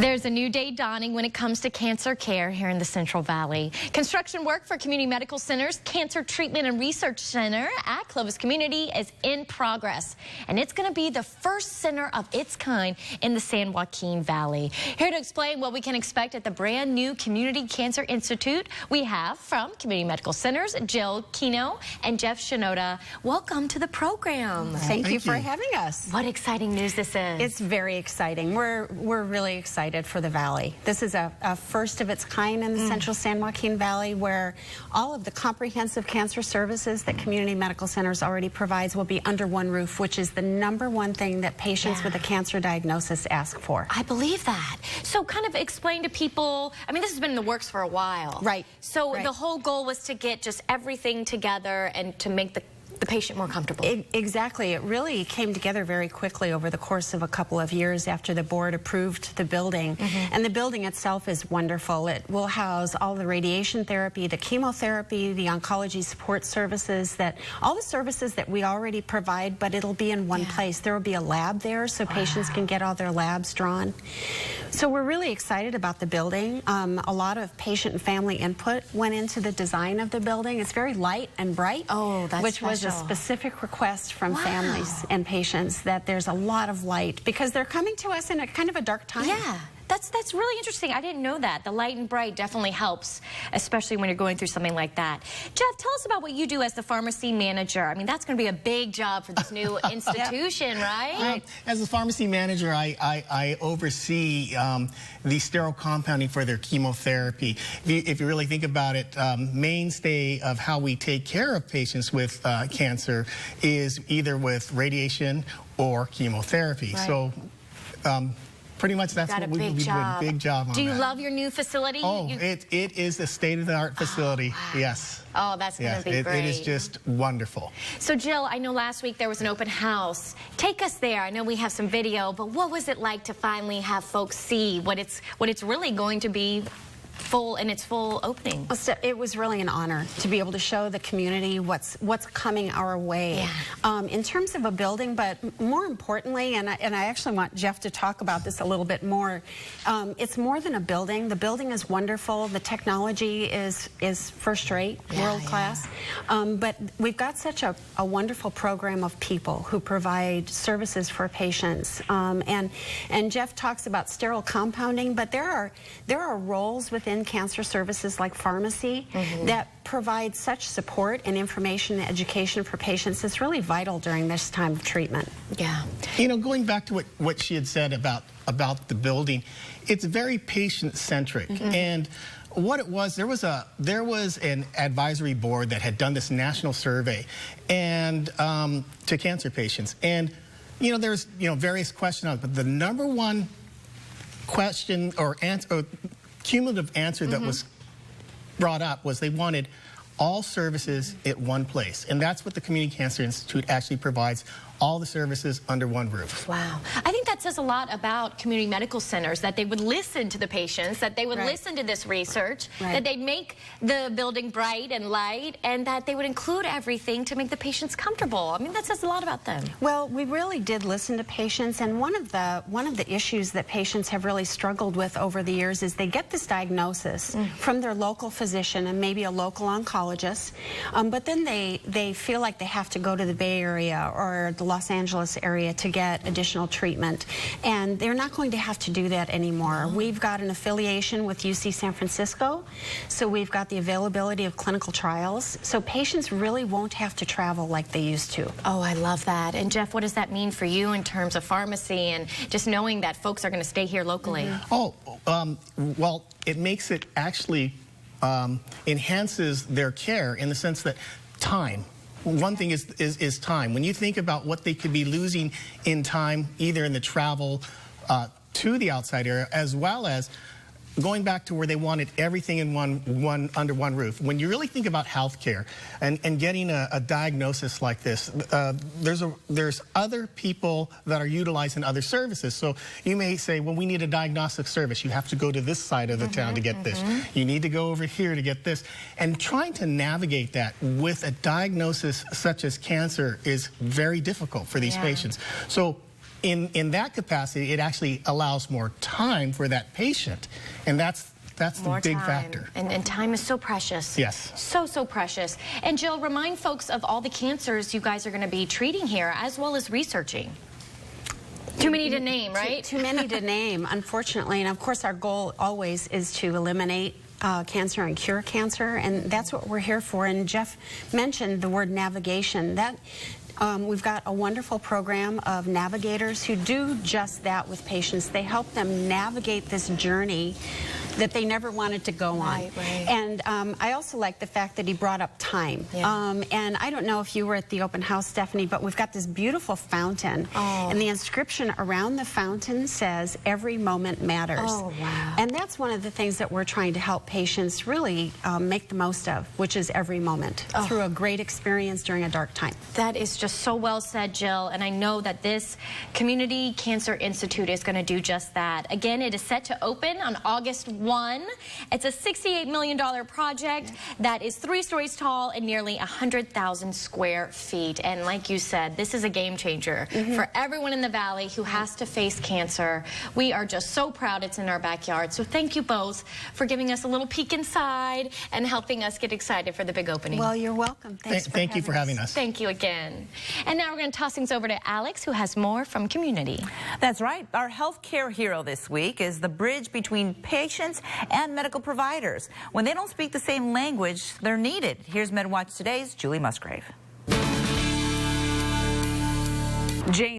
There's a new day dawning when it comes to cancer care here in the Central Valley. Construction work for Community Medical Center's Cancer Treatment and Research Center at Clovis Community is in progress, and it's going to be the first center of its kind in the San Joaquin Valley. Here to explain what we can expect at the brand new Community Cancer Institute, we have from Community Medical Centers, Jill Kino and Jeff Shinoda. Welcome to the program. Thank you for having us. What exciting news this is. It's very exciting. We're really excited for the Valley. This is a first of its kind in the Central San Joaquin Valley, where all of the comprehensive cancer services that Community Medical Centers already provides will be under one roof, which is the #1 thing that patients with a cancer diagnosis ask for. I believe that. So kind of explain to people, I mean, this has been in the works for a while. Right. So the whole goal was to get just everything together and to make the patient more comfortable. Exactly. It really came together very quickly over the course of a couple of years after the board approved the building. And the building itself is wonderful. It will house all the radiation therapy, the chemotherapy, the oncology support services, all the services that we already provide, but it'll be in one place. There will be a lab there so patients can get all their labs drawn. So we're really excited about the building. A lot of patient and family input went into the design of the building. It's very light and bright, which was a specific request from families and patients, that there's a lot of light because they're coming to us in a kind of a dark time. Yeah. That's really interesting. I didn't know that. The light and bright definitely helps, especially when you're going through something like that. Jeff, tell us about what you do as the pharmacy manager. I mean, that's going to be a big job for this new institution, right? Well, as a pharmacy manager, I oversee the sterile compounding for their chemotherapy. If you really think about it, mainstay of how we take care of patients with cancer is either with radiation or chemotherapy. So, pretty much that's what we do. A big job on that. Do you love your new facility? Oh, it is a state-of-the-art facility. Yes. Oh, that's going to be great. It is just wonderful. So, Jill, I know last week there was an open house. Take us there. I know we have some video, but what was it like to finally have folks see what it's really going to be in its full opening? So it was really an honor to be able to show the community what's coming our way in terms of a building, but more importantly, and I actually want Jeff to talk about this a little bit more, it's more than a building. The building is wonderful. The technology is first-rate, world-class, but we've got such a wonderful program of people who provide services for patients, and Jeff talks about sterile compounding, but there are roles within cancer services like pharmacy that provide such support and information and education for patients. It's really vital during this time of treatment. Yeah. You know, going back to what she had said about the building, it's very patient-centric. And what it was, there was an advisory board that had done this national survey and to cancer patients. And, you know, there's, various questions on it, but the #1 question or answer, cumulative answer that was brought up was they wanted all services at one place. And that's what the Community Cancer Institute actually provides, all the services under one roof. Wow. I think that says a lot about community medical centers, that they would listen to the patients, that they would listen to this research, that they'd make the building bright and light, and that they would include everything to make the patients comfortable. I mean, that says a lot about them. Well, we really did listen to patients, and one of the issues that patients have really struggled with over the years is they get this diagnosis from their local physician and maybe a local oncologist, but then they feel like they have to go to the Bay Area or the Los Angeles area to get additional treatment, and they're not going to have to do that anymore. We've got an affiliation with UC San Francisco, so we've got the availability of clinical trials, so patients really won't have to travel like they used to. Oh, I love that. And Jeff, what does that mean for you in terms of pharmacy and just knowing that folks are going to stay here locally? Well, it makes it actually enhances their care in the sense that time. One thing is time. When you think about what they could be losing in time, either in the travel to the outside area, as well as going back to where they wanted everything in under one roof. When you really think about healthcare and getting a diagnosis like this, there's other people that are utilizing other services. So you may say, well, we need a diagnostic service. You have to go to this side of the town to get this. You need to go over here to get this. And trying to navigate that with a diagnosis such as cancer is very difficult for these patients. So in that capacity, it actually allows more time for that patient, and that's the big factor. And time is so precious. Yes. So precious. And Jill, remind folks of all the cancers you guys are going to be treating here, as well as researching. Too many to name, right? Too many to name, unfortunately. And of course, our goal always is to eliminate cancer and cure cancer, and that's what we're here for. And Jeff mentioned the word navigation. We've got a wonderful program of navigators who do just that with patients. They help them navigate this journey that they never wanted to go on. Right. And I also like the fact that he brought up time. Yeah. And I don't know if you were at the open house, Stephanie, but we've got this beautiful fountain. Oh. And the inscription around the fountain says, "Every moment matters." Oh, wow. And that's one of the things that we're trying to help patients really make the most of, which is every moment through a great experience during a dark time. That is just so well said, Jill, and I know that this Community Cancer Institute is going to do just that. Again, it is set to open on August 1. It's a $68 million project that is 3 stories tall and nearly 100,000 square feet. And like you said, this is a game changer for everyone in the Valley who has to face cancer. We are just so proud it's in our backyard. So thank you both for giving us a little peek inside and helping us get excited for the big opening. Well, you're welcome. Thank you for having us. Thank you again. And now we're going to toss things over to Alex, who has more from Community. That's right. Our healthcare hero this week is the bridge between patients and medical providers. When they don't speak the same language, they're needed. Here's MedWatch Today's Julie Musgrave. Jane